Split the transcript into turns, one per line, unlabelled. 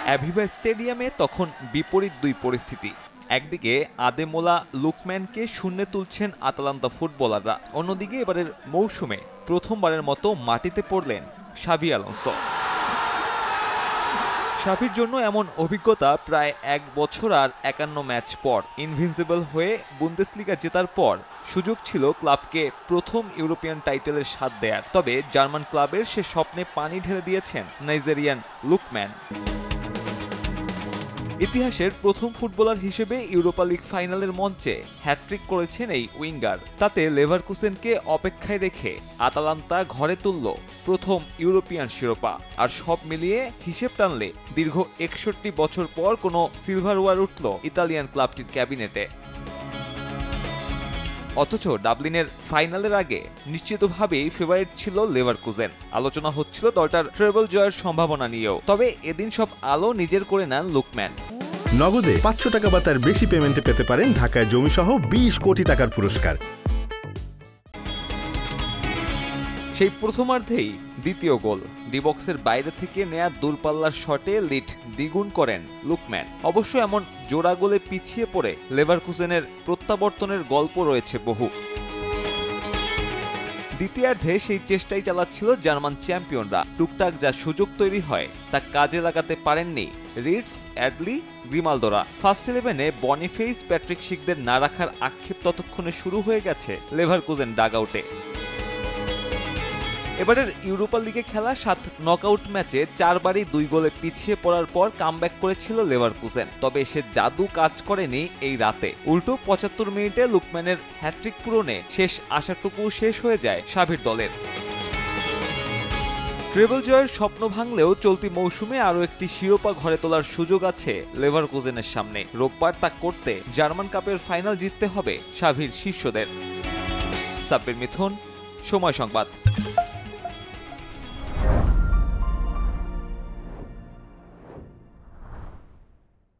অ্যাভিভা স্টেডিয়ামে তখন বিপরীত দুই পরিস্থিতি। একদিকে আদেমোলা লুকম্যানকে শূন্যে তুলছেন আতালান্তা ফুটবলাররা, অন্যদিকে এবারের মৌসুমে প্রথমবারের মতো মাটিতে পড়লেন শাভি আলোনসো। শাভির জন্য এমন অভিজ্ঞতা প্রায় 1 বছর আর 51 ম্যাচ পর। ইনভিনসিবল হয়ে বুন্দেসলিগা জেতার পর সুযোগ ছিল ক্লাবকে প্রথম ইউরোপিয়ান টাইটেলের স্বাদ দেয়ার, তবে জার্মান ক্লাবের সে স্বপ্নে পানি ঢেলে দিয়েছেন নাইজেরিয়ান লুকম্যান। ইতিহাসের প্রথম ফুটবলার হিসেবে ইউরোপা লিগ ফাইনালের মঞ্চে হ্যাট্রিক করেছেন এই উইঙ্গার। তাতে লেভারকুসেনকে অপেক্ষায় রেখে আতালান্তা ঘরে তুলল প্রথম ইউরোপিয়ান শিরোপা। আর সব মিলিয়ে হিসেব টানলে দীর্ঘ 61 বছর পর কোনো সিলভারওয়ার উঠল ইতালিয়ান ক্লাবটির ক্যাবিনেটে। অথচ ডাবলিনের ফাইনালের আগে নিশ্চিতভাবেই ফেভারিট ছিল লেভারকুসেন। আলোচনা হচ্ছিল দলটার ট্রেবল জয়ের সম্ভাবনা নিয়েও। তবে এদিন সব আলো নিজের করে নেন লুকম্যান।
নগদে 500 টাকা বা তার বেশি পেমেন্টে পেতে পারেন ঢাকায় জমিসহ 20 কোটি টাকার পুরস্কার।
সেই প্রথমার্ধেই দ্বিতীয় গোল। ডিবক্সের বাইরে থেকে নেয়া দূরপাল্লার শটে লিড দ্বিগুণ করেন লুকম্যান। অবশ্য এমন জোড়া গোলে পিছিয়ে পড়ে লেভারকুসেনের প্রত্যাবর্তনের গল্প রয়েছে বহু। দ্বিতীয়ার্ধে সেই চেষ্টাই চালাচ্ছিল জার্মান চ্যাম্পিয়নরা। টুকটাক যা সুযোগ তৈরি হয় তা কাজে লাগাতে পারেননি রিটস, অ্যাডলি, গ্রিমালদোরা। ফার্স্ট 11-এ বনিফেইস, প্যাট্রিক শিকদের না রাখার আক্ষেপ ততক্ষণে শুরু হয়ে গেছে লেভারকুসেন ডাগআউটে। এবারের ইউরোপা লিগে খেলা 7 নকআউট ম্যাচে 4 বারই 2 গোলে পিছিয়ে পড়ার পর কামব্যাক করেছিল লেভারকুসেন। তবে সে জাদু কাজ করেনি এই রাতে। উল্টো 75 মিনিটে লুকম্যানের হ্যাট্রিক পূরণে শেষ আশাটুকু শেষ হয়ে যায় শাভির দলের। ট্রেবল জয়ের স্বপ্ন ভাঙলেও চলতি মৌসুমে আরও একটি শিরোপা ঘরে তোলার সুযোগ আছে লেভারকুসেনের সামনে। রোববার তা করতে জার্মান কাপের ফাইনাল জিততে হবে শাভির শিষ্যদের। সাব্বির মিথুন, সময় সংবাদ।